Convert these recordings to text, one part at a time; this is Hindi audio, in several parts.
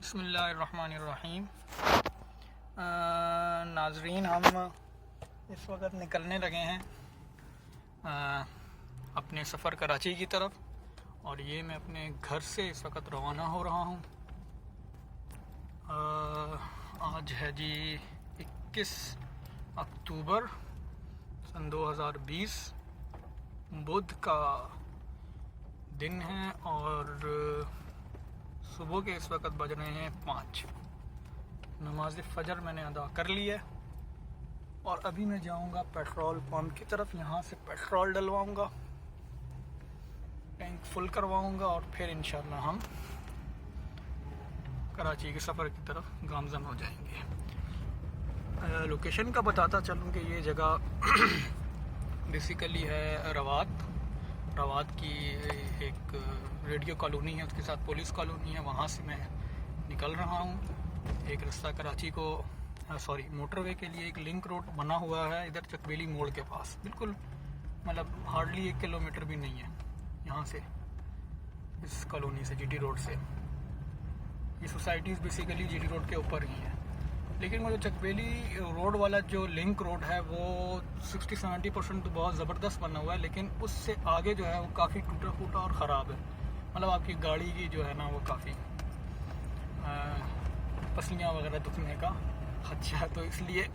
बिस्मिल्लाहिर्रहमानिर्रहीम। नाजरीन, हम इस वक्त निकलने लगे हैं अपने सफ़र कराची की तरफ, और ये मैं अपने घर से इस वक्त रवाना हो रहा हूँ। आज है जी 21 अक्टूबर सन 2020, बुध का दिन है और सुबह के इस वक्त बज रहे हैं 5। नमाज फ़जर मैंने अदा कर ली है और अभी मैं जाऊंगा पेट्रोल पंप की तरफ। यहाँ से पेट्रोल डलवाऊंगा, टैंक फुल करवाऊंगा और फिर इंशाल्लाह हम कराची के सफ़र की तरफ गामज़न हो जाएंगे। लोकेशन का बताता चलूँ कि ये जगह बेसिकली है रवात की एक रेडियो कॉलोनी है, उसके साथ पुलिस कॉलोनी है। वहाँ से मैं निकल रहा हूँ। एक रास्ता कराची को मोटरवे के लिए एक लिंक रोड बना हुआ है इधर चकबेली मोड़ के पास, बिल्कुल मतलब हार्डली 1 किलोमीटर भी नहीं है यहाँ से, इस कॉलोनी से, जीटी रोड से। ये सोसाइटीज़ बेसिकली जीटी रोड के ऊपर ही है, लेकिन वो जो चकबेली रोड वाला जो लिंक रोड है वो 60-70% तो बहुत ज़बरदस्त बना हुआ है, लेकिन उससे आगे जो है वो काफ़ी टूटा फूटा और ख़राब है। मतलब आपकी गाड़ी की जो है ना वो काफ़ी पसलियाँ वगैरह दुखने का खदशा है। तो इसलिए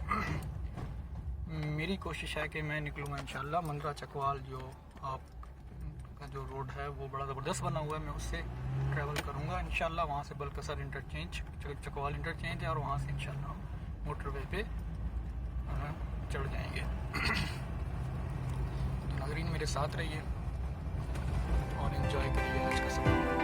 मेरी कोशिश है कि मैं निकलूँगा इंशाल्लाह मंदरा चकवाल, जो आपका जो रोड है वो बड़ा ज़बरदस्त बना हुआ है, मैं उससे ट्रैवल करूँगा इंशाल्लाह। वहाँ से बलकसर इंटरचेंज, चकवाल इंटरचेंज है, और वहाँ से इंशाल्लाह मोटरवे पे चढ़ जाएंगे। तो नाज़रीन मेरे साथ रहिए और एंजॉय करिए आज का सफ़र।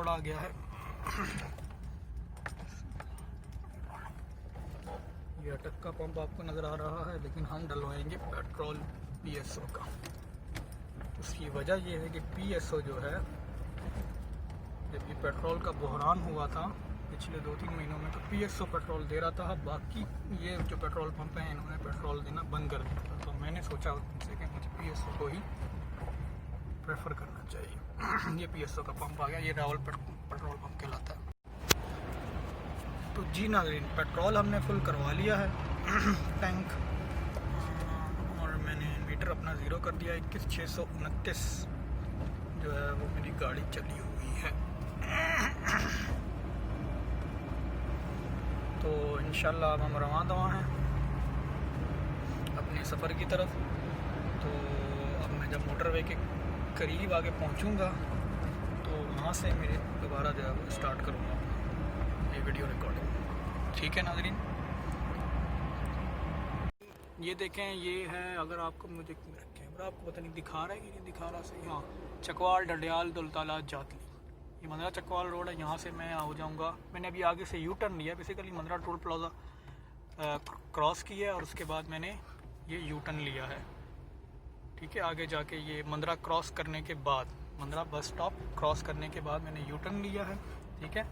आ गया है ये अटक का पंप आपको नज़र आ रहा है, लेकिन हम डलवाएंगे पेट्रोल पीएसओ का। उसकी वजह यह है कि पीएसओ जो है, जब ये पेट्रोल का बहरान हुआ था पिछले 2-3 महीनों में, तो पीएसओ पेट्रोल दे रहा था। बाकी ये जो पेट्रोल पंप हैं इन्होंने पेट्रोल देना बंद कर दिया था। तो मैंने सोचा उनसे कि मुझे पीएसओ को ही प्रेफर करना चाहिए। ये पीएसओ का पंप आ गया, ये रावल पेट्रोल पंप कहलाता है। तो जी नाज़रीन, पेट्रोल हमने फुल करवा लिया है टैंक, और मैंने मीटर अपना ज़ीरो कर दिया। 21,629 जो है वो मेरी गाड़ी चली हुई है। तो इंशाल्लाह अब हम रवाना हैं अपने सफ़र की तरफ। तो अब मैं जब मोटरवे के करीब आगे पहुंचूंगा तो वहाँ से मेरे दोबारा जो है वो स्टार्ट करूँगा ये वीडियो रिकॉर्डिंग। ठीक है नाज़रीन, ये देखें, ये है, अगर आपको मुझे कैमरा आपको पता नहीं दिखा रहा है कि नहीं दिखा रहा सही, हाँ, चकवाल डडियाल दुलताला जातली, ये मंदरा चकवाल रोड है। यहाँ से मैं हो जाऊँगा, मैंने अभी आगे से यू टर्न लिया, basically Mandra toll plaza cross किया है और उसके बाद मैंने ये यू टर्न लिया है। ठीक है, आगे जाके ये मंदरा क्रॉस करने के बाद, मंदरा बस स्टॉप क्रॉस करने के बाद मैंने यू टर्न लिया है। ठीक है,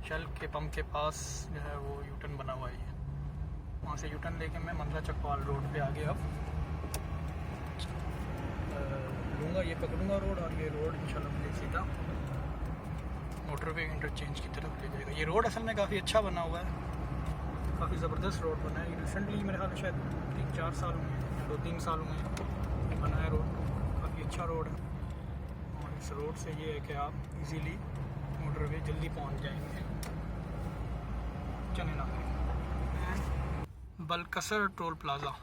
शेल के पंप के पास जो है वो यू टर्न बना हुआ है, वहाँ से यू टर्न लेके मैं मंदरा चकवाल रोड पे आगे अब लूँगा, ये पकड़ूँगा रोड, और ये रोड इंशाल्लाह मुझे सीधा मोटरवे इंटरचेंज की तरफ ले जाएगा। ये रोड असल में काफ़ी अच्छा बना हुआ है, काफ़ी ज़बरदस्त रोड बना है। ये रिसेंटली मेरे ख्याल शायद 3-4 साल हुए हैं, 2-3 साल हुए हैं बना है रोड, काफ़ी अच्छा रोड है। और इस रोड से ये है कि आप इजीली मोटरवे जल्दी पहुंच जाएंगे। चले ना, बलकसर टोल प्लाज़ा।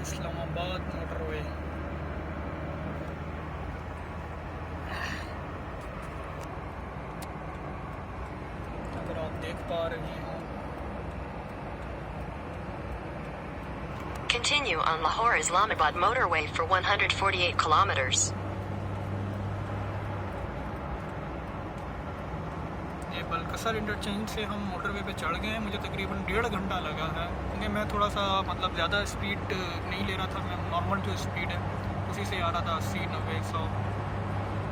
इस्लामाबाद मोटरवे। देख पा रही हूँ। Continue on Lahore Islamabad motorway for 148 kilometers. ये बलकसर इंटरचेंज से हम मोटरवे पे चढ़ गए हैं। मुझे तकरीबन 1.5 घंटा लगा है, क्योंकि मैं थोड़ा सा मतलब ज़्यादा स्पीड नहीं ले रहा था। मैं नॉर्मल जो स्पीड है उसी से आ रहा था, 80, 90, 100।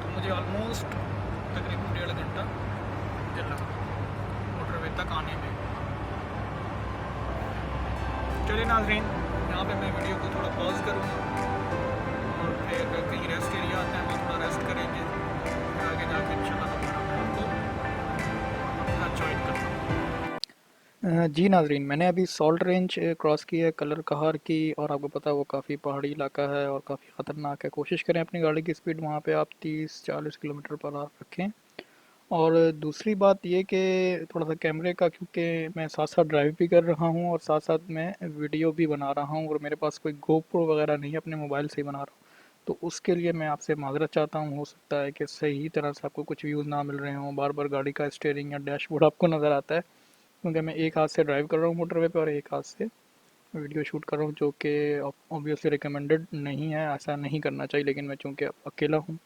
तो मुझे ऑलमोस्ट तकरीबन 1.5 घंटा मुझे लगा मोटरवे तक आने में। चलिए नाज़रीन, यहाँ पे मैं वीडियो को थोड़ा पॉज करूँगा और फिर कहीं रेस्ट एरिया आते हैं, वहाँ थोड़ा रेस्ट करेंगे, फिर आगे जाके इंशाल्लाह आपको अपना ज्वाइन करना। जी नाज़रीन, मैंने अभी सॉल्ट रेंज क्रॉस की है, कलर कहार की, और आपको पता है वो काफ़ी पहाड़ी इलाका है और काफ़ी ख़तरनाक है। कोशिश करें अपनी गाड़ी की स्पीड वहाँ पे आप 30-40 किलोमीटर पर आप रखें। और दूसरी बात ये कि थोड़ा सा कैमरे का, क्योंकि मैं साथ साथ ड्राइव भी कर रहा हूँ और साथ साथ मैं वीडियो भी बना रहा हूँ, और मेरे पास कोई गोप्रो वगैरह नहीं है, अपने मोबाइल से ही बना रहा हूँ। तो उसके लिए मैं आपसे माज़रत चाहता हूँ। हो सकता है कि सही तरह से आपको कुछ व्यूज़ ना मिल रहे हों, बार बार गाड़ी का स्टीयरिंग या डैशबोर्ड आपको नज़र आता है, क्योंकि मैं एक हाथ से ड्राइव कर रहा हूँ मोटरवे पे और एक हाथ से वीडियो शूट कर रहा हूँ, जो कि ऑब्वियसली रिकमेंडेड नहीं है, ऐसा नहीं करना चाहिए। लेकिन मैं चूँकि अकेला हूँ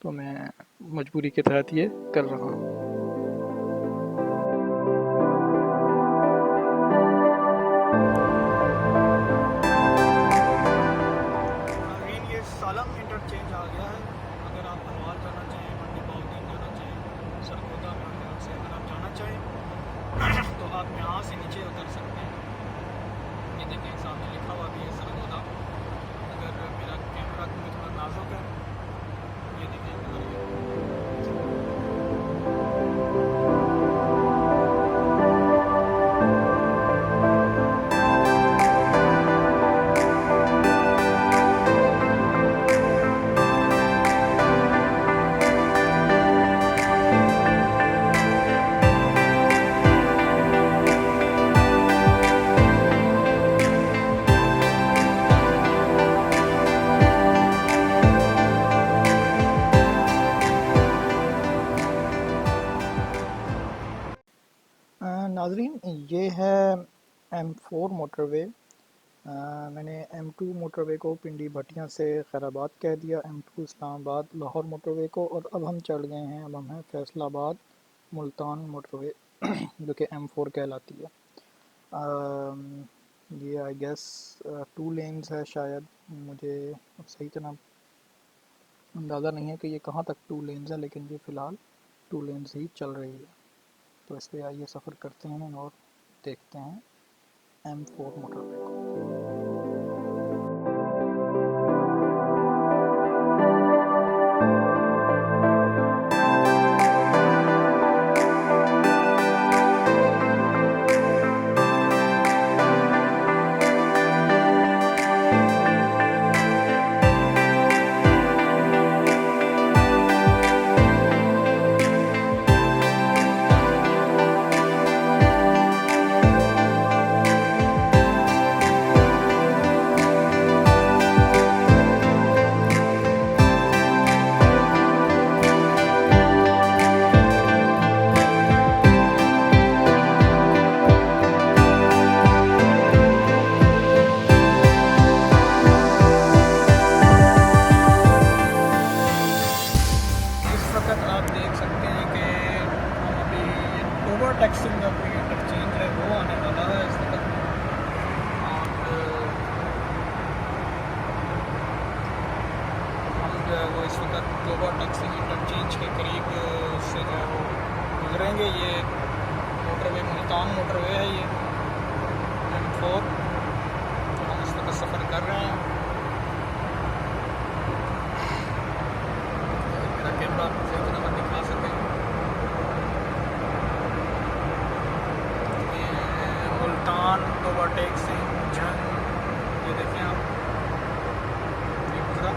तो मैं मजबूरी के तहत ये कर रहा हूँ। ये सालम इंटरचेंज आ गया है। अगर आप बनवाल जाना चाहें, मंडी बाउद्दीन जाना चाहें, सरगोदा में से अगर आप जाना चाहें तो आप यहाँ से नीचे उतर सकते हैं। ये देखें, सामने लिखा हुआ भी है सरगोदा। अगर मेरा कैमरा में थोड़ा नाजुक है, ये देखें नाज़रीन, ये है M4 मोटरवे। मैंने M2 मोटरवे को पिंडी भटियाँ से खैराबाद कह दिया, M2 इस्लामाबाद लाहौर मोटरवे को, और अब हम चढ़ गए हैं, अब हम हैं फैसलाबाद मुल्तान मोटरवे जो कि M4 कहलाती है। ये आई गेस 2 लेन्स है शायद, मुझे सही तरह अंदाज़ा नहीं है कि ये कहाँ तक 2 लेन्स है, लेकिन ये फ़िलहाल 2 लेन्स ही चल रही है। तो इस पर आइए सफ़र करते हैं और देखते हैं M4 मोटरवे को। टैक्सी का कोई इंटरचेंज है वो आने वाला है इस वक्त, और हम जो है वो इस वक्त टोबा टैक्सी इंटरचेंज के करीब से जो है वो गुजरेंगे। ये मोटरवे मुल्तान मोटरवे है, ये M4 जो हम इस वक्त सफ़र कर रहे हैं। मेरा कैमरा सही तरह मैं दिखा सकें, ओवरटेक से जंग, ये देखें आप, ये गुजरा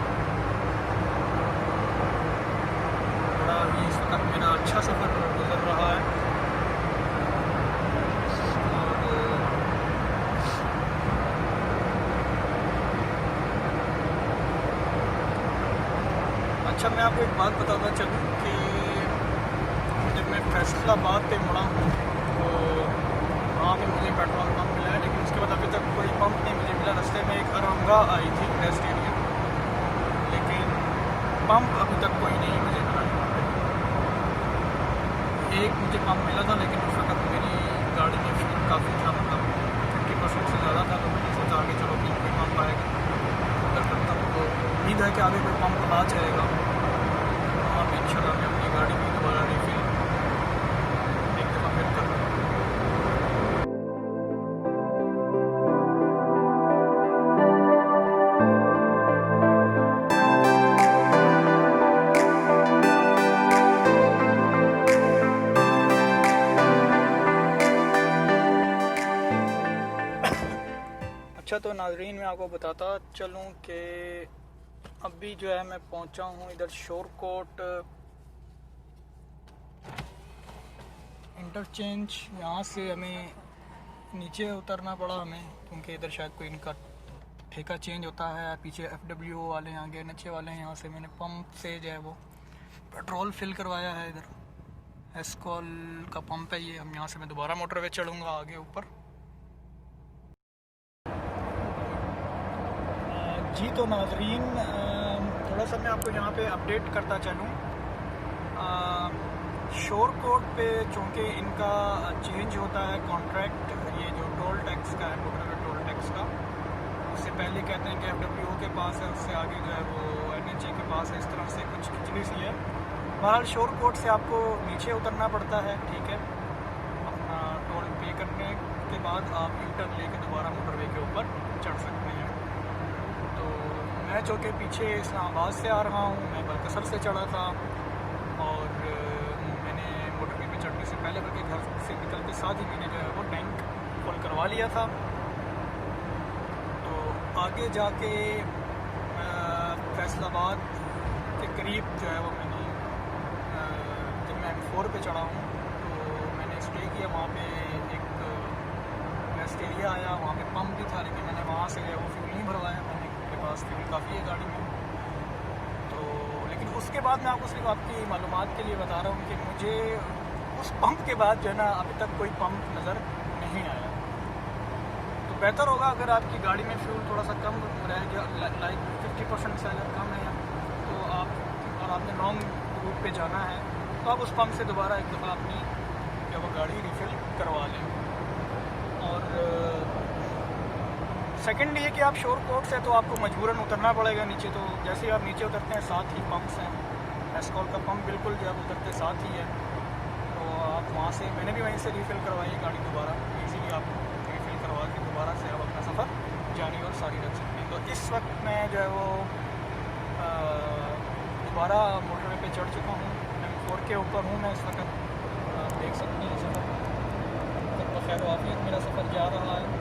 बड़ा ही इस वक्त मेरा अच्छा सफ़र गुजर रहा है। और अच्छा, मैं आपको एक बात बताता चलूँ कि जब मैं फैसलाबाद पे मुड़ा हूँ तो पे मुझे पेट्रोल पम्प मिला है, लेकिन उसके बाद अभी तक कोई पंप नहीं मुझे मिला। रास्ते में एक आरामगाह आई थी रेस्ट एरिया, लेकिन पंप अभी तक कोई नहीं मुझे मिला। एक मुझे पंप मिला था, लेकिन उस वक्त मेरी गाड़ी में फ्यूल काफ़ी था, मतलब 50% से ज़्यादा था, तो मैंने सोचा आगे चलो फिर कोई पंप आएगा ऑर्डर करता हूँ। तो उम्मीद है कि आगे कोई पंप आ जाएगा, और इंशाल्लाह मैं अपनी गाड़ी में दोबारा रिफिल एक दफ़ा फिर करूँ। अच्छा, तो नाजरीन मैं आपको बताता चलूँ कि अभी जो है मैं पहुँचा हूँ इधर शोरकोट इंटरचेंज। यहाँ से हमें नीचे उतरना पड़ा हमें, क्योंकि इधर शायद कोई इनका ठेका चेंज होता है। पीछे FWO वाले हैं, आगे NHA वाले हैं। यहाँ से मैंने पंप से जो है वो पेट्रोल फिल करवाया है। इधर एस्कॉल का पंप है ये। हम यहाँ से मैं दोबारा मोटरवे चढ़ूँगा आगे ऊपर। जी तो नाजरीन, थोड़ा सा मैं आपको यहाँ पे अपडेट करता चलूँ। शोरकोट पे चूँकि इनका चेंज होता है कॉन्ट्रैक्ट, ये जो टोल टैक्स का है, मोटर टोल टैक्स का, उससे पहले कहते हैं कि FWO के पास है, उससे आगे जो है वो NHA के पास है। इस तरह से कुछ खिचड़ी सी है। बहरहाल शोरकोट से आपको नीचे उतरना पड़ता है, ठीक है। अपना टोल पे करने के बाद आप U-टर्न लेके दोबारा मोटरवे के ऊपर चढ़ सकते हैं। तो मैं जो कि पीछे इस्लामाबाद से आ रहा हूँ, मैं बलकसर से चढ़ा था, और मैंने मोटरवे पे चढ़ने से पहले बल्कि घर से निकलते साथ ही मैंने जो है वो टैंक फुल करवा लिया था। तो आगे जाके फैसलाबाद के करीब जो है वो मैंने जब मैं M4 पे चढ़ा हूँ तो मैंने स्टे किया। वहाँ पे एक रेस्ट एरिया आया, वहाँ पे पंप भी था, लेकिन मैंने वहाँ से जो है वो फ्यूल नहीं भरवाया। मैंने मेरे पास फ्यूल काफ़ी है गाड़ी में। तो लेकिन उसके बाद मैं आपको सिर्फ आपकी मालूमात के लिए बता रहा हूँ कि मुझे उस पंप के बाद जो है ना अभी तक कोई पंप नज़र नहीं आया। तो बेहतर होगा अगर आपकी गाड़ी में फ्यूल थोड़ा सा कम रह गया, लाइक 50% से अगर कम है तो आप, और आपने लॉन्ग रूट पे जाना है, तो आप उस पंप से दोबारा एक दफ़ा अपनी जो वो गाड़ी रिफ़िल करवा लें। और सेकंड ये कि आप शोरकोट से तो आपको मजबूरन उतरना पड़ेगा नीचे। तो जैसे ही आप नीचे उतरते हैं साथ ही पंप्स हैं, एस्कॉल का पंप बिल्कुल जो है उतरते साथ ही है। तो आप वहाँ से, मैंने भी वहीं से रिफ़िल करवाई गाड़ी दोबारा, इजीली आप रिफ़िल करवा के दोबारा से आप अपना सफ़र जारी और सारी रख सकते हैं। तो इस वक्त मैं जो है वो दोबारा मोटरवे पे चढ़ चुका हूँ, M4 के ऊपर हूँ मैं इस वक्त। आप देख सकते हैं सफ़र तो खैर वाफियत मेरा सफ़र जा रहा है।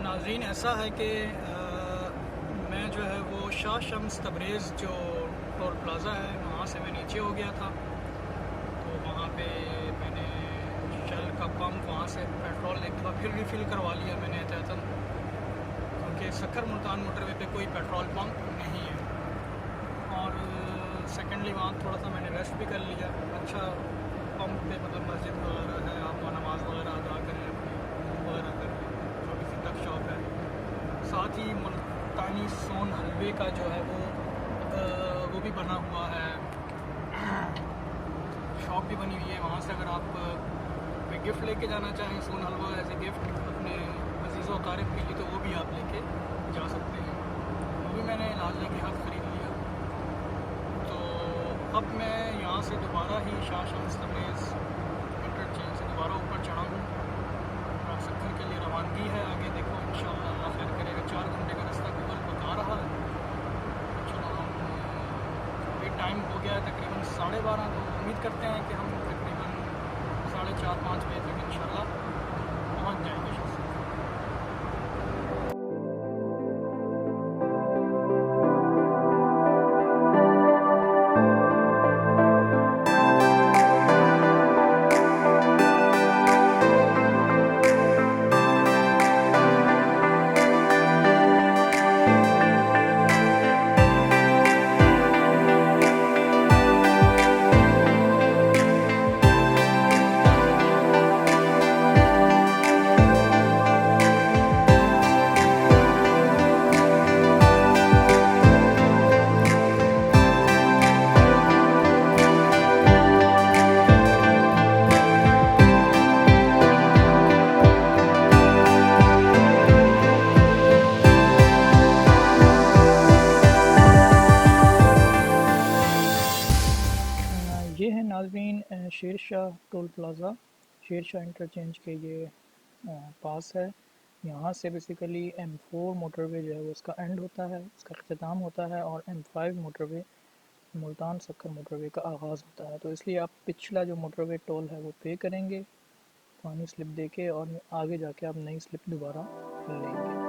नाज़रीन ऐसा है कि मैं जो है वो शाह शम्स तबरेज़ जो टोल प्लाज़ा है वहाँ से मैं नीचे हो गया था। तो वहाँ पे मैंने शेल का पंप, वहाँ से पेट्रोल एक दफ़ा फिर रिफ़िल करवा लिया मैंने एहतियातन, क्योंकि सक्कर मुल्तान मोटरवे पे कोई पेट्रोल पंप नहीं है। और सेकेंडली वहाँ थोड़ा सा मैंने रेस्ट भी कर लिया। अच्छा पंप पे मतलब मस्जिद वगैरह है, आप वहाँ नमाज़ वगैरह अदा करें, अपनी वगैरह करें, छोटी सी तक शॉप है। साथ ही मुल्तानी सोन हलवे का जो है वो भी बना हुआ है, शॉप भी बनी हुई है। वहाँ से अगर आप कोई गिफ्ट लेके जाना चाहें, सोन हलवा एज ए गिफ्ट अपने अजीज़ों तारिफ के लिए, तो वो भी आप लेके जा सकते हैं। वो भी मैंने लाजले के हाथ ख़रीद लिया। तो अब मैं यहाँ से दोबारा ही शाह शम्स तबरेज़ इंटरचेंज से दोबारा ऊपर चढ़ा हूँ। सक्कर के लिए रवानगी है। आगे देखो इंशाअल्लाह अल्लाह खैर करेगा। 4 घंटे का रास्ता गूगल बता रहा है। चलो हम, अभी टाइम हो गया है तकरीबन 12:30, तो उम्मीद करते हैं कि हम तकरीबन 4:30-5 बजे तक इंशाअल्लाह पहुँच जाएंगे। Sher Shah toll plaza, Sher Shah interchange के ये पास है। यहाँ से बेसिकली M4 मोटरवे जो है वो इसका एंड होता है, इसका अख्ताम होता है, और M5 motorway Multan Sukkur motorway का आगाज़ होता है। तो इसलिए आप पिछला जो मोटरवे टोल है वो पे करेंगे पुरानी स्लिप देके, और आगे जाके आप नई स्लिप दोबारा लेंगे।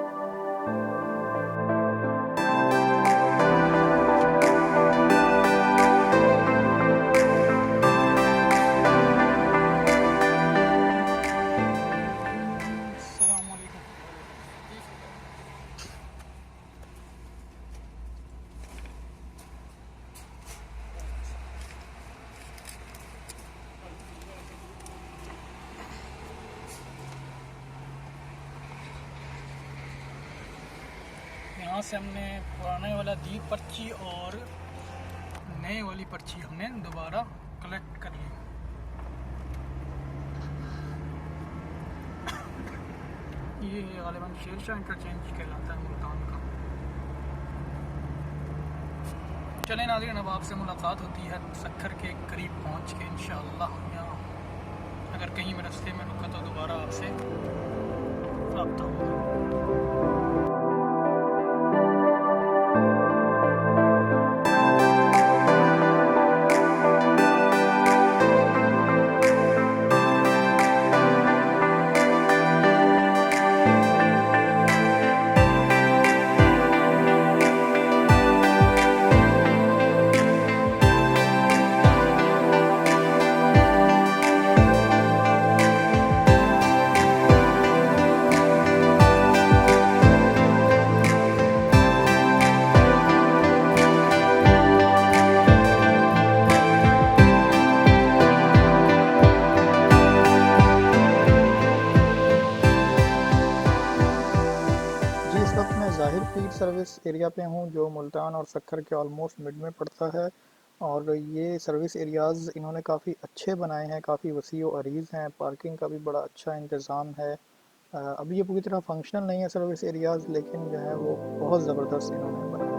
यहाँ से हमने पुराने वाला दी पर्ची और नए वाली पर्ची हमने दोबारा कलेक्ट कर ली। ये गालिबन शेर शाह इंटरचेंज कहलाता है मुल्तान का। चलें नाज़रीन, अब आपसे मुलाकात होती है सक्खर के करीब पहुँच के इंशाअल्लाह। यहाँ अगर कहीं मैं रास्ते में रुका तो दोबारा आपसे रब्ता होगा। ज़ाहिर पीर सर्विस एरिया पे हूँ, जो मुल्तान और सक्खर के ऑलमोस्ट मिड में पड़ता है। और ये सर्विस एरियाज़ इन्होंने काफ़ी अच्छे बनाए हैं, काफ़ी वसी व अरीज़ हैं, पार्किंग का भी बड़ा अच्छा इंतज़ाम है। अभी ये पूरी तरह फंक्शनल नहीं है सर्विस एरियाज़, लेकिन जो है वो बहुत ज़बरदस्त इन्होंने बनाए हैं।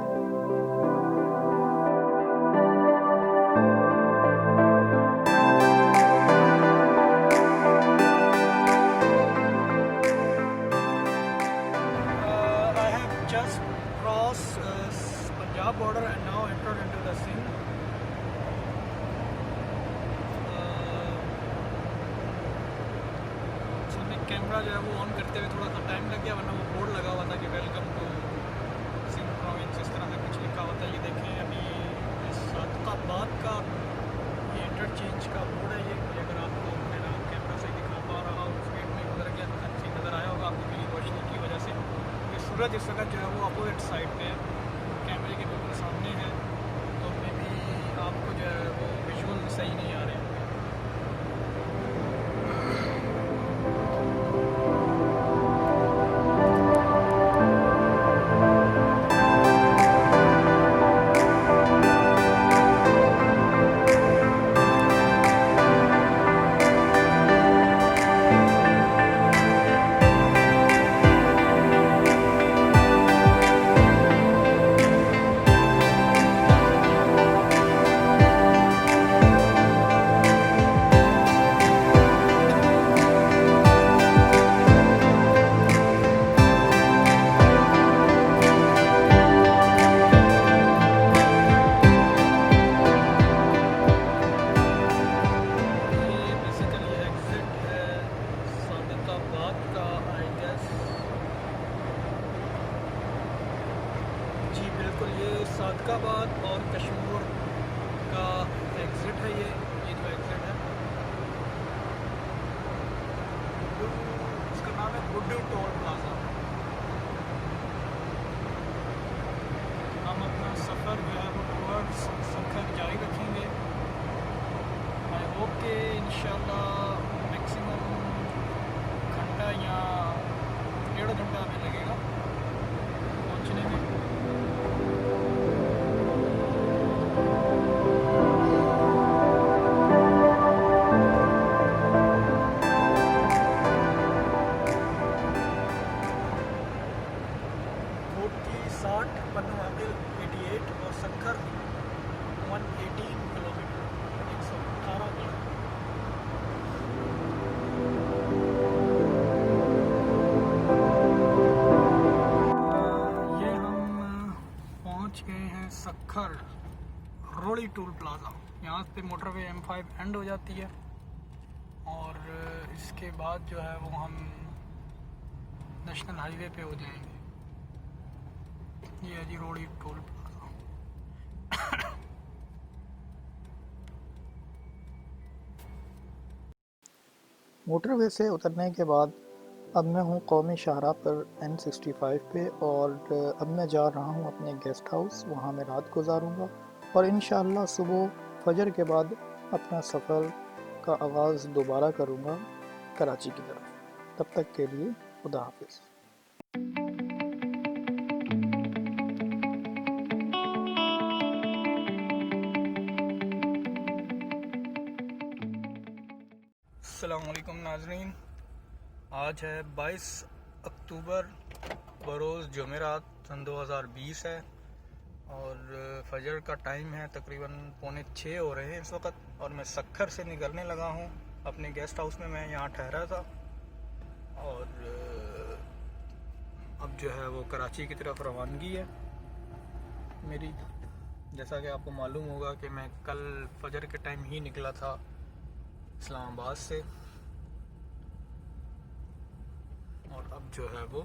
Punjab border and now entered into the Sindh. Camera जो है वो ऑन करते हुए थोड़ा सा टाइम लग गया, वरना वो बोर्ड लगा हुआ था कि वेलकम टू सिंध प्रोविंस, इस तरह से कुछ लिखा हुआ था। ये देखें, अभी सादकाबाद का ये इंटरचेंज का बोर्ड है। ये अगर आपको मेरा कैमरा से दिखा पा रहा हूँ, स्पीड में गुजर गया तो अच्छी नज़र आया होगा आपको मेरी रोशनी की वजह से। ये सूरज इस वक्त जो है वो अपोजिट साइड पे कैमरे के बिल्कुल सामने है, तो मे भी आपको जो है वो विजुअल सही नहीं आ रहे होंगे। सादकाबाद और कश्मीर का एग्ज़िट है। ये जो एग्ज़िट है इसका नाम है गुड्डू टोल प्लाज़ा। हम अपना सफ़र जो है वो टूवर्ड्स सक्खर जारी रखेंगे। आई होप कि इंशाल्लाह मैक्सिमम घंटा या 1.5 घंटा हमें लगेगा पहुँचने में। Sukkur 118 kilometre, 118 kilometre. सक्खर रोड़ी टोल प्लाज़ा। यहाँ पे मोटरवे M5 एंड हो जाती है और इसके बाद जो है वो हम नेशनल हाईवे पे हो जाएंगे। ये है जी रोड़ी टोल प्लाज़ा। मोटरवे से उतरने के बाद अब मैं हूँ कौमी शाहराह पर N65 पे और अब मैं जा रहा हूँ अपने गेस्ट हाउस। वहाँ मैं रात गुजारूँगा और इंशाअल्लाह सुबह फजर के बाद अपना सफ़र का आगाज़ दोबारा करूँगा कराची की तरफ। तब तक के लिए खुदा हाफिज़। अस्सलामुअलैकुम नाज़रीन, आज है 22 अक्टूबर बरोज़ जुमेरात सन 2020 है और फजर का टाइम है, तकरीबन 5:45 हो रहे हैं इस वक्त और मैं सक्खर से निकलने लगा हूँ। अपने गेस्ट हाउस में मैं यहाँ ठहरा था और अब जो है वो कराची की तरफ रवानगी है मेरी। जैसा कि आपको मालूम होगा कि मैं कल फजर के टाइम ही निकला था इस्लामाबाद से और अब जो है वो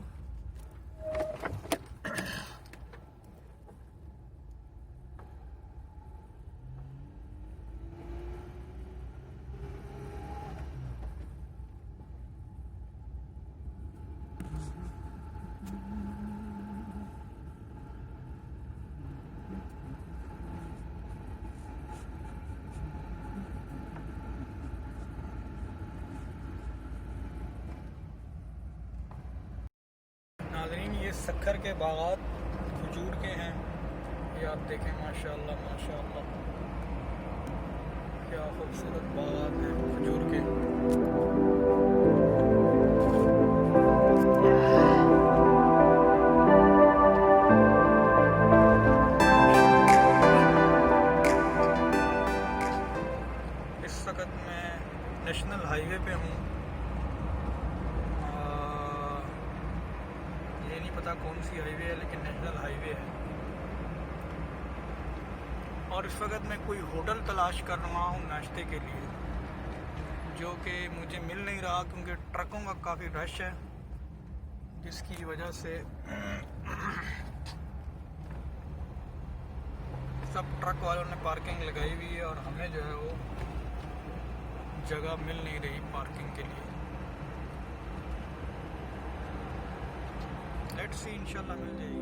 नाज़रीन, ये सक्खर के बागात खजूर के हैं। ये आप देखें, माशाअल्लाह माशाअल्लाह क्या खूबसूरत बागात हैं खजूर के। इस वक्त मैं नेशनल हाईवे पे हूँ। ये नहीं पता कौन सी हाईवे है, लेकिन नेशनल हाईवे है। और इस वक्त मैं कोई होटल तलाश कर रहा हूँ नाश्ते के लिए, जो कि मुझे मिल नहीं रहा क्योंकि ट्रकों का काफ़ी रश है, जिसकी वजह से सब ट्रक वालों ने पार्किंग लगाई हुई है और हमें जो है वो जगह मिल नहीं रही पार्किंग के लिए। लेट्स सी, इंशाल्लाह मिल जाएगी।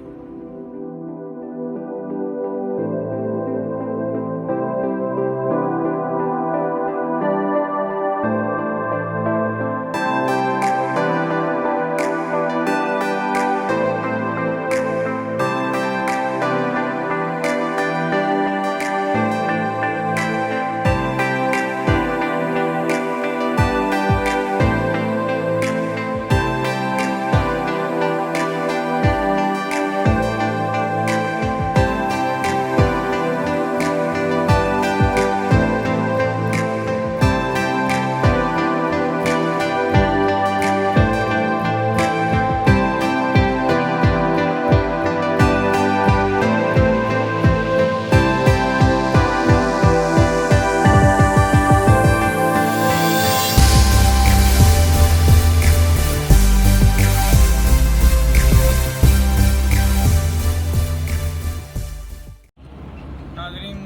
नाज़रीन,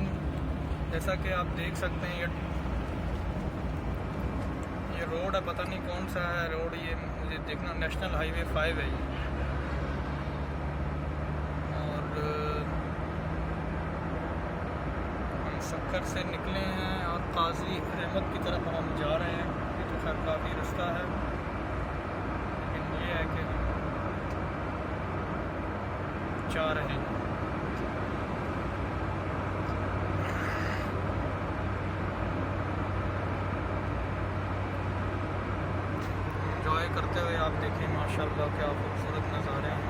जैसा कि आप देख सकते हैं, ये रोड है, पता नहीं कौन सा है रोड। ये मुझे देखना, नेशनल हाईवे 5 है ये। और हम सक्खर से निकले हैं और काजी अहमद की तरफ हम जा रहे हैं। ये तो खैर काफ़ी रास्ता है, लेकिन ये है कि हम जा रहे हैं। एंजॉय करते हुए आप देखिए, माशाल्लाह क्या खूबसूरत नज़ारे हैं।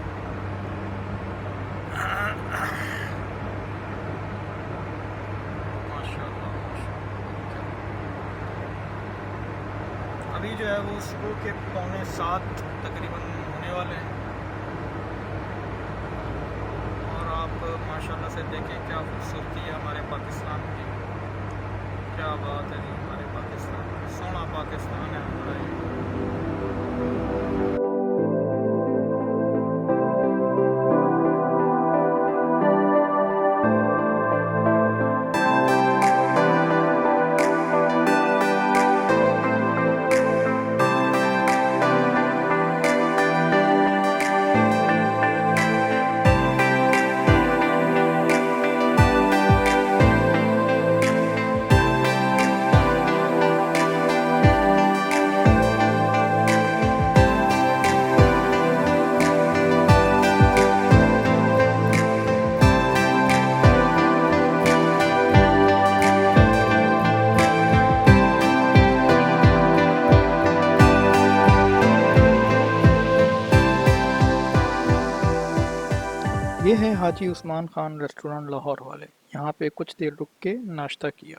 माशाल्लाह माशाल्लाह। अभी जो है वो सुबह के 6:45 तकरीबन होने वाले हैं और आप माशाल्लाह से देखें क्या खूबसूरती है हमारे पाकिस्तान की। क्या बात है जी, हमारे पाकिस्तान की, सोना पाकिस्तान है हमारा ये। ये है हाजी उस्मान खान रेस्टोरेंट लाहौर वाले। यहाँ पे कुछ देर रुक के नाश्ता किया,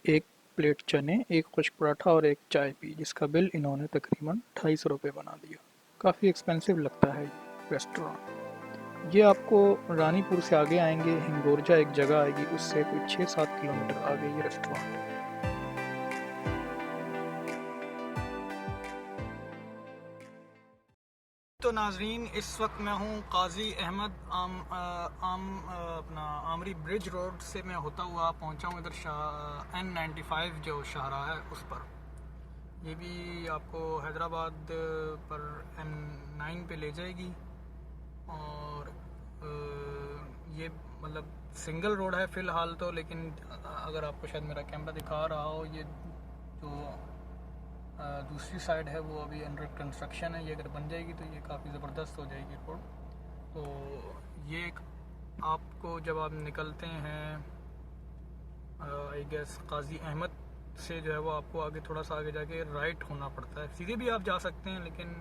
एक प्लेट चने, एक खुश्क पराठा और एक चाय पी, जिसका बिल इन्होंने तकरीबन 250 रुपये बना दिया। काफ़ी एक्सपेंसिव लगता है ये रेस्टोरेंट। ये आपको रानीपुर से आगे आएंगे, हिंगोरजा एक जगह आएगी, उससे कोई 6-7 किलोमीटर आगे ये रेस्टोरेंट है। तो नाजरीन, इस वक्त मैं हूँ काजी अहमद अपना आमरी ब्रिज रोड से मैं होता हुआ पहुँचा हूँ इधर N95 जो शाहराह है उस पर। ये भी आपको हैदराबाद पर N9 पे ले जाएगी और ये मतलब सिंगल रोड है फ़िलहाल तो, लेकिन अगर आपको शायद मेरा कैमरा दिखा रहा हो, ये जो दूसरी साइड है वो अभी अंडर कंस्ट्रक्शन है। ये अगर बन जाएगी तो ये काफ़ी ज़बरदस्त हो जाएगी रोड। तो ये आपको जब आप निकलते हैं आई गेस काजी अहमद से, जो है वो आपको आगे थोड़ा सा आगे जाके राइट होना पड़ता है। सीधे भी आप जा सकते हैं, लेकिन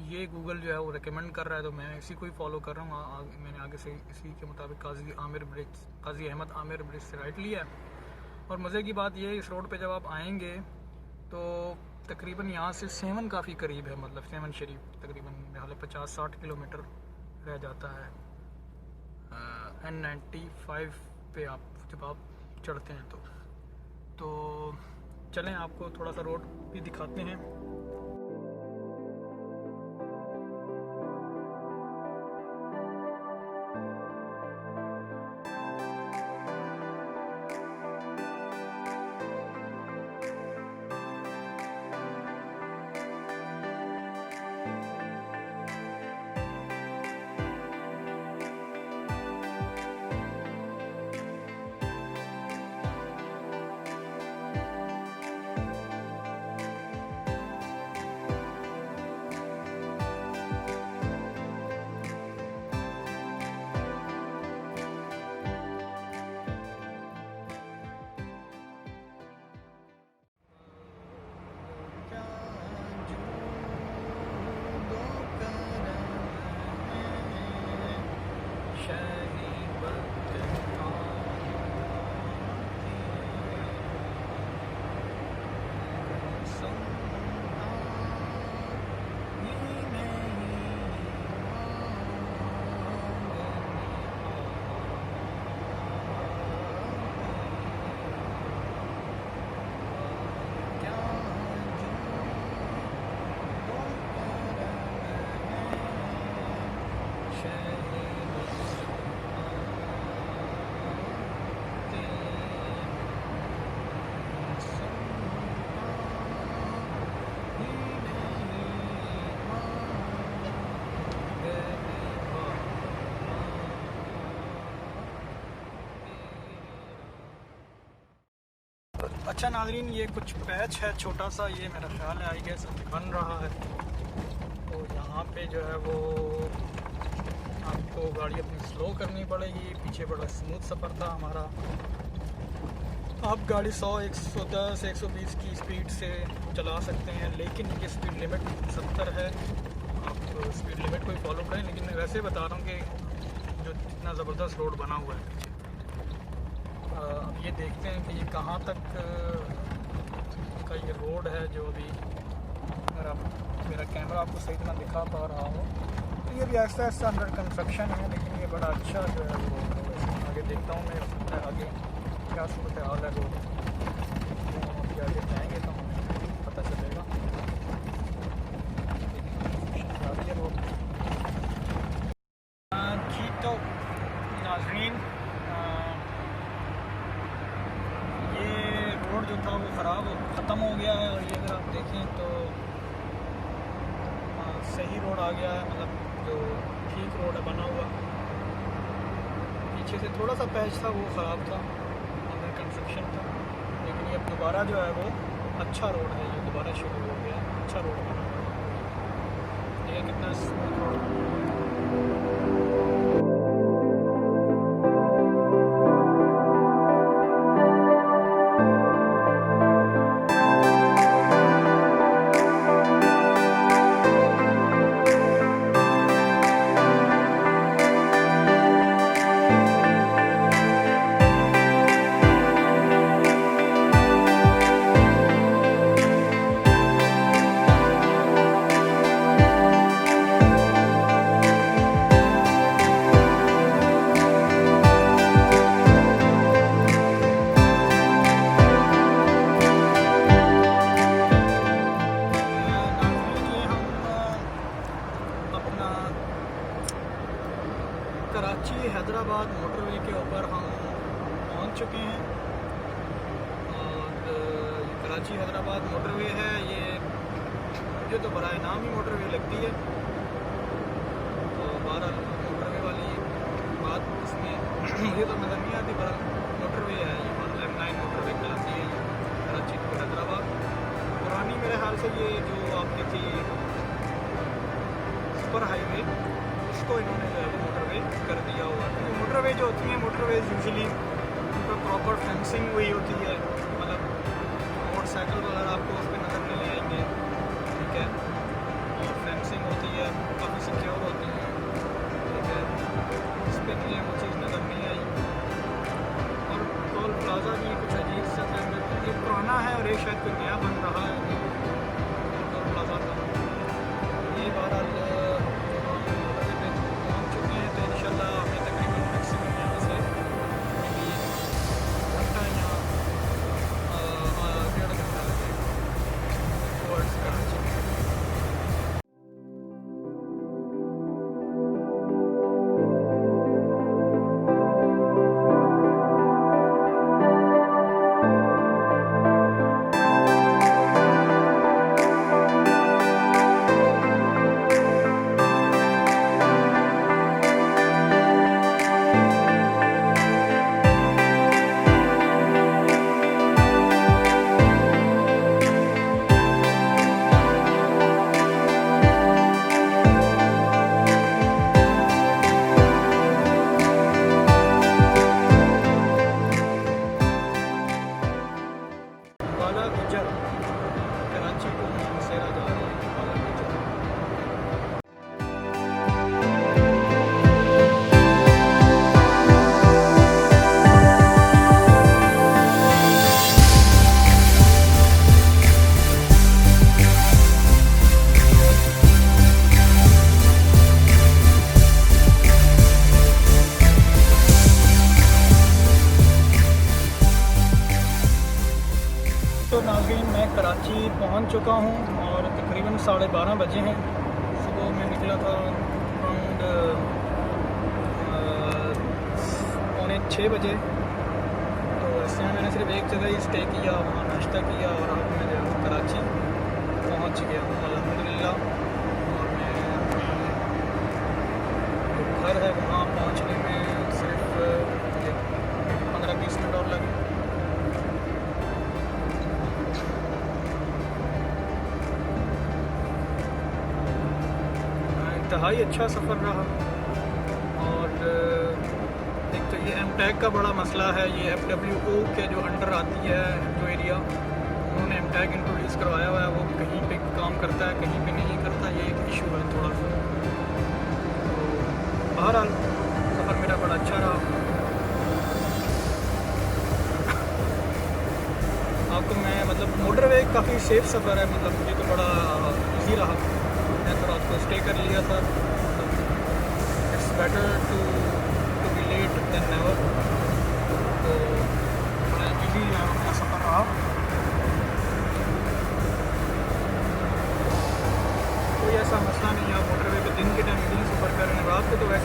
ये गूगल जो है वो रिकमेंड कर रहा है तो मैं इसी को ही फॉलो कर रहा हूँ। मैंने आगे से इसी के मुताबिक काजी अहमद आमिर ब्रिज से राइट लिया है। और मज़े की बात ये है, इस रोड पे जब आप आएंगे तो तकरीबन यहाँ से सेवन काफ़ी करीब है, मतलब सेवन शरीफ तकरीबन मेरे ख्याल 50-60 किलोमीटर रह जाता है N95 पे आप जब आप चढ़ते हैं तो चलें आपको थोड़ा सा रोड भी दिखाते हैं। अच्छा नाज़रीन, ये कुछ पैच है छोटा सा, ये मेरा ख्याल है आई गेस बन रहा है। तो यहाँ पे जो है वो आपको गाड़ी अपनी स्लो करनी पड़ेगी। पीछे बड़ा स्मूथ सफ़र था हमारा। आप गाड़ी 100, 110, 120 की स्पीड से चला सकते हैं, लेकिन ये स्पीड लिमिट 70 है। आप स्पीड लिमिट को ही फॉलो करें, लेकिन मैं वैसे बता रहा हूँ कि जो इतना ज़बरदस्त रोड बना हुआ है। अब ये देखते हैं कि ये कहाँ तक का ये रोड है जो अभी, अगर आप मेरा कैमरा आपको सही तरह दिखा पा रहा हो तो ये भी ऐसा अंडर कंस्ट्रक्शन है, लेकिन ये बड़ा अच्छा जो है वो रोड है। देखता हूँ मैं उसमें आगे क्या सूरत हाल है रोड तो हम अभी आगे जाएंगे तो हमें पता चलेगा। रोड जी तो नाज़रीन ये रोड जो था वो ख़राब ख़त्म हो गया है और ये अगर आप देखें तो सही रोड आ गया है, मतलब जो ठीक रोड है बना हुआ। पीछे से थोड़ा सा पैच था वो ख़राब था, अंडर कंस्ट्रक्शन था, लेकिन ये अब दोबारा जो है वो अच्छा रोड है, ये दोबारा शुरू हो गया है, अच्छा रोड बना हुआ है। ये कितना smooth road Karachi Hyderabad motorway के ऊपर हम पहुंच चुके हैं और ये कराची हैदराबाद मोटरवे है। ये मुझे तो बड़ा नाम ही मोटरवे लगती है, तो 12 मोटरवे वाली बात इसमें मुझे तो नज़र नहीं आती, पर मोटरवे है ये, M9 मोटरवे कहलाती है ये कराची टू हैदराबाद। पुरानी मेरे ख्याल से ये जो आपकी थी सुपर हाईवे, उसको इन्होंने जो है वो मोटरवे कर दिया हुआ है। मोटरवे जो होती हैं, मोटरवेज यूजुअली उन पर प्रॉपर फेंसिंग हुई होती है, मतलब मोटरसाइकिल वगैरह आपको उस पर नज़र नहीं आएंगे, ठीक है, और फेंसिंग होती है, काफ़ी सिक्योर होती है, ठीक है। इस पर मुझे वो चीज़ नज़र नहीं आई। और टोल प्लाज़ा भी कुछ अजीब सा है, ये पुराना है और ये शायद कोई नया बन रहा है टोल प्लाज़ा का। ये बहरहाल कराची को मुसेरा जा रही है बाला गुजर। तो नाज़रीन मैं कराची पहुंच चुका हूं और तकरीबन 12:30 बजे हैं। सुबह मैं निकला था अराउंड 5:45 बजे, तो इस समय मैंने सिर्फ एक जगह ही स्टे किया, वहाँ नाश्ता किया और अब मैं जो कराची पहुंच गया हूँ अल्हम्दुलिल्लाह। और मैं जो घर है वहाँ पहुँचने में सिर्फ 15-20 मिनट और लगे। इंतहाई अच्छा सफ़र रहा। और एक तो ये M-Tech का बड़ा मसला है, ये FWO के जो अंडर आती है जो एरिया, उन्होंने M-Tech इंट्रोड्यूस करवाया हुआ है, वो कहीं पे काम करता है कहीं पे नहीं करता, ये एक इशू है थोड़ा सा। तो बहरहाल सफ़र मेरा बड़ा अच्छा रहा। आपको मैं मतलब मोटरवे काफ़ी सेफ़ सफ़र है, मतलब मुझे तो बड़ा इजी रहा। मैं तो रात को स्टे कर लिया था। It's better to be late than never.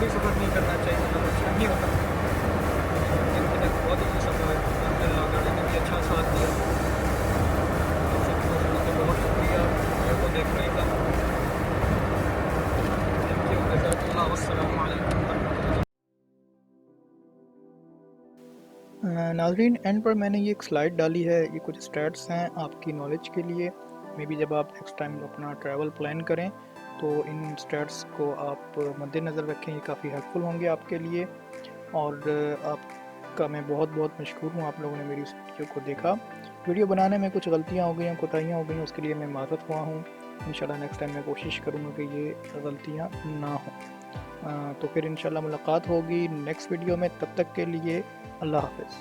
भी सफ़र नहीं करना चाहिए, मतलब अच्छा नहीं होता। लेकिन एक बहुत ही सफ़र है, अल्लाह गाड़ी ने भी अच्छा साथ दिया। आप सबको तो बहुत शुक्रिया वीडियो को देखने का। थैंक यू, जज़ाकल्लाह, वस्सलामु अलैकुम वरहमतुल्लाह। नाज़रीन, एंड पर मैंने ये एक स्लाइड डाली है, ये कुछ स्टैट्स हैं आपकी नॉलेज के लिए। मे बी जब आप नेक्स्ट टाइम अपना ट्रैवल प्लान करें तो इन स्टैट्स को आप मद्देनज़र रखें, ये काफ़ी हेल्पफुल होंगे आपके लिए। और आपका मैं बहुत बहुत मशकूर हूँ, आप लोगों ने मेरी इस वीडियो को देखा। वीडियो बनाने में कुछ गलतियाँ हो गई, कोताहियाँ हो गई, उसके लिए मैं माज़रत हुआ हूँ। इंशाल्लाह नेक्स्ट टाइम मैं कोशिश करूँगा कि ये गलतियाँ ना हों। तो फिर इंशाल्लाह मुलाकात होगी नेक्स्ट वीडियो में, तब तक के लिए अल्लाह हाफ़िज़।